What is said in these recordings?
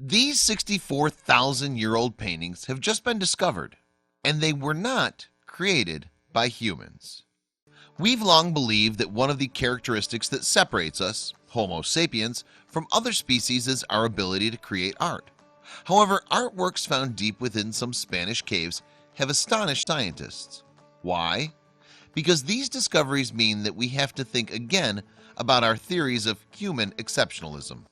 These 64,000-year-old paintings have just been discovered, and they were not created by humans. We've long believed that one of the characteristics that separates us, Homo sapiens, from other species is our ability to create art. However, artworks found deep within some Spanish caves have astonished scientists. Why? Because these discoveries mean that we have to think again about our theories of human exceptionalism.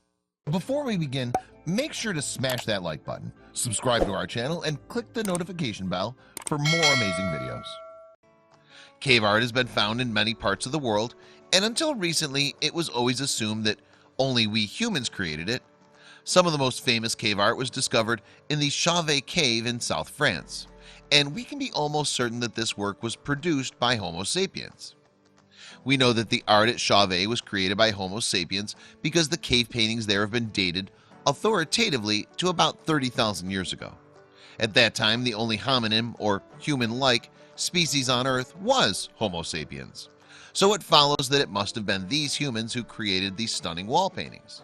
Before we begin, make sure to smash that like button, subscribe to our channel, and click the notification bell for more amazing videos. Cave art has been found in many parts of the world, and until recently it was always assumed that only we humans created it. Some of the most famous cave art was discovered in the Chauvet cave in South France, and we can be almost certain that this work was produced by Homo sapiens. We know that the art at Chauvet was created by Homo sapiens because the cave paintings there have been dated authoritatively to about 30,000 years ago. At that time, the only hominin or human-like species on Earth was Homo sapiens, so it follows that it must have been these humans who created these stunning wall paintings.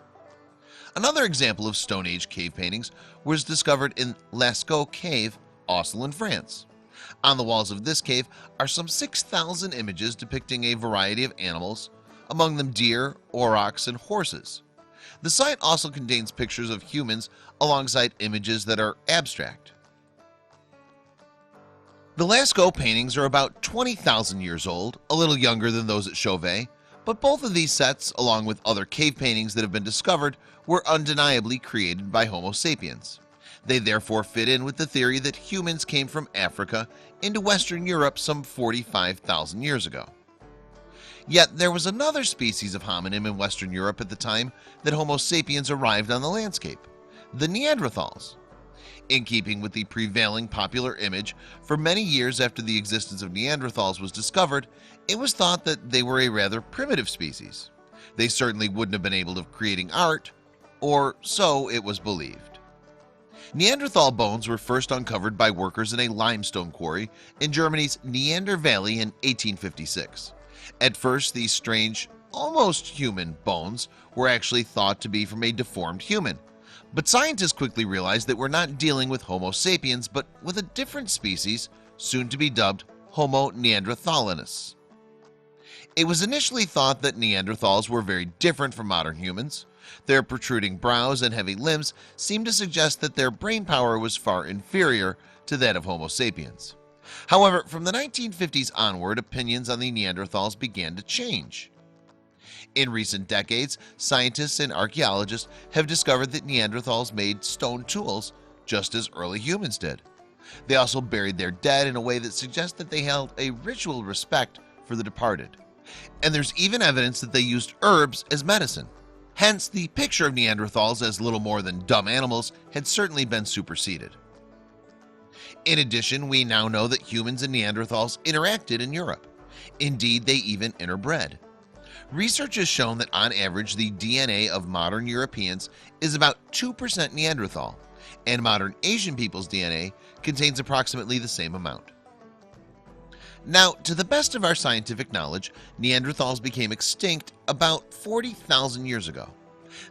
Another example of Stone Age cave paintings was discovered in Lascaux Cave, also in France. On the walls of this cave are some 6,000 images depicting a variety of animals, among them deer, aurochs, and horses. The site also contains pictures of humans alongside images that are abstract. The Lascaux paintings are about 20,000 years old, a little younger than those at Chauvet, but both of these sets, along with other cave paintings that have been discovered, were undeniably created by Homo sapiens. They therefore fit in with the theory that humans came from Africa into Western Europe some 45,000 years ago. Yet there was another species of hominin in Western Europe at the time that Homo sapiens arrived on the landscape, the Neanderthals. In keeping with the prevailing popular image, for many years after the existence of Neanderthals was discovered, it was thought that they were a rather primitive species. They certainly wouldn't have been able to creating art, or so it was believed. Neanderthal bones were first uncovered by workers in a limestone quarry in Germany's Neander Valley in 1856. At first, these strange, almost human bones were actually thought to be from a deformed human. But scientists quickly realized that we're not dealing with Homo sapiens, but with a different species, soon to be dubbed Homo neanderthalensis. It was initially thought that Neanderthals were very different from modern humans. Their protruding brows and heavy limbs seemed to suggest that their brain power was far inferior to that of Homo sapiens. However, from the 1950s onward, opinions on the Neanderthals began to change. In recent decades, scientists and archaeologists have discovered that Neanderthals made stone tools just as early humans did. They also buried their dead in a way that suggests that they held a ritual respect for the departed. And there's even evidence that they used herbs as medicine. Hence, the picture of Neanderthals as little more than dumb animals had certainly been superseded. In addition, we now know that humans and Neanderthals interacted in Europe. Indeed, they even interbred. Research has shown that on average the DNA of modern Europeans is about 2% Neanderthal, and modern Asian people's DNA contains approximately the same amount. Now, to the best of our scientific knowledge, Neanderthals became extinct about 40,000 years ago.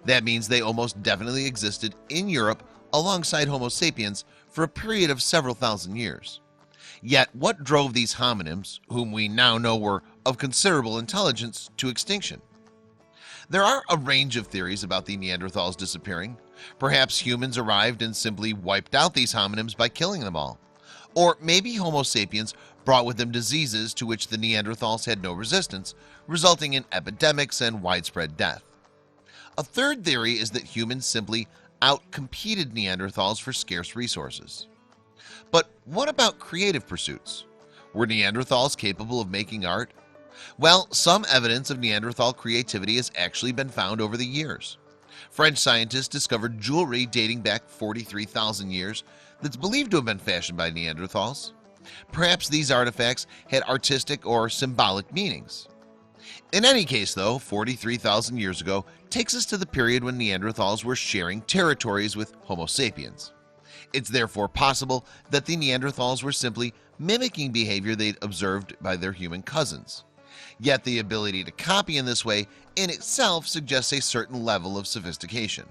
That means they almost definitely existed in Europe alongside Homo sapiens for a period of several thousand years. Yet, what drove these hominins, whom we now know were of considerable intelligence, to extinction? There are a range of theories about the Neanderthals disappearing. Perhaps humans arrived and simply wiped out these hominins by killing them all. Or maybe Homo sapiens brought with them diseases to which the Neanderthals had no resistance, resulting in epidemics and widespread death. A third theory is that humans simply outcompeted Neanderthals for scarce resources. But what about creative pursuits? Were Neanderthals capable of making art? Well, some evidence of Neanderthal creativity has actually been found over the years. French scientists discovered jewelry dating back 43,000 years that's believed to have been fashioned by Neanderthals. Perhaps these artifacts had artistic or symbolic meanings. In any case, though, 43,000 years ago takes us to the period when Neanderthals were sharing territories with Homo sapiens. It's therefore possible that the Neanderthals were simply mimicking behavior they'd observed by their human cousins. Yet the ability to copy in this way in itself suggests a certain level of sophistication.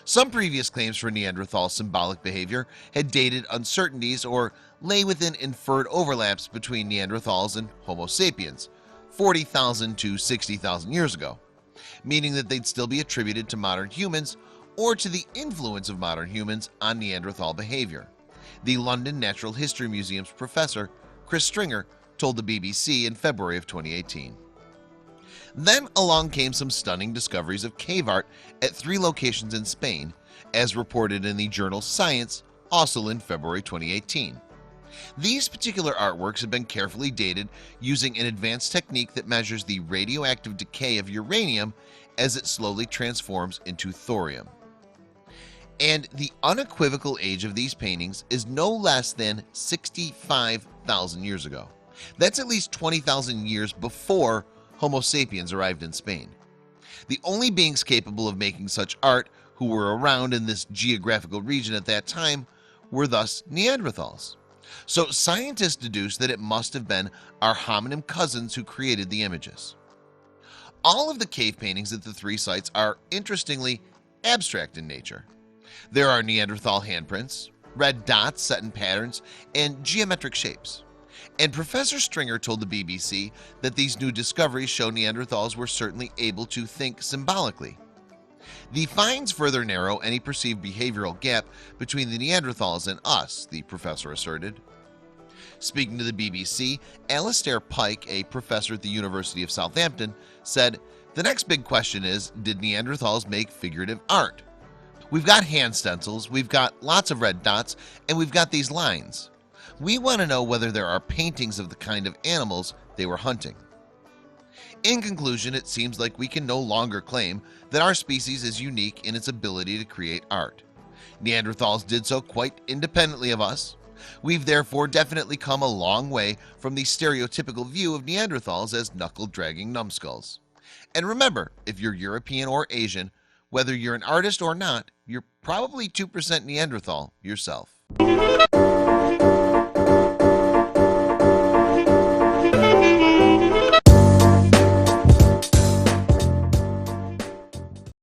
Some previous claims for Neanderthal symbolic behavior had dated uncertainties or lay within inferred overlaps between Neanderthals and Homo sapiens 40,000 to 60,000 years ago, meaning that they'd still be attributed to modern humans or to the influence of modern humans on Neanderthal behavior. The London Natural History Museum's professor Chris Stringer told the BBC in February of 2018. Then along came some stunning discoveries of cave art at 3 locations in Spain, as reported in the journal Science, also in February 2018. These particular artworks have been carefully dated using an advanced technique that measures the radioactive decay of uranium as it slowly transforms into thorium. And the unequivocal age of these paintings is no less than 65,000 years ago. That's at least 20,000 years before Homo sapiens arrived in Spain. The only beings capable of making such art who were around in this geographical region at that time were thus Neanderthals. So scientists deduce that it must have been our hominin cousins who created the images. All of the cave paintings at the 3 sites are interestingly abstract in nature. There are Neanderthal handprints, red dots set in patterns, and geometric shapes. And Professor Stringer told the BBC that these new discoveries show Neanderthals were certainly able to think symbolically. The finds further narrow any perceived behavioral gap between the Neanderthals and us, the professor asserted. Speaking to the BBC, Alastair Pike, a professor at the University of Southampton, said, "The next big question is, did Neanderthals make figurative art? We've got hand stencils, we've got lots of red dots, and we've got these lines. We want to know whether there are paintings of the kind of animals they were hunting." In conclusion, it seems like we can no longer claim that our species is unique in its ability to create art. Neanderthals did so quite independently of us. We've therefore definitely come a long way from the stereotypical view of Neanderthals as knuckle-dragging numbskulls. And remember, if you're European or Asian, whether you're an artist or not, you're probably 2% Neanderthal yourself.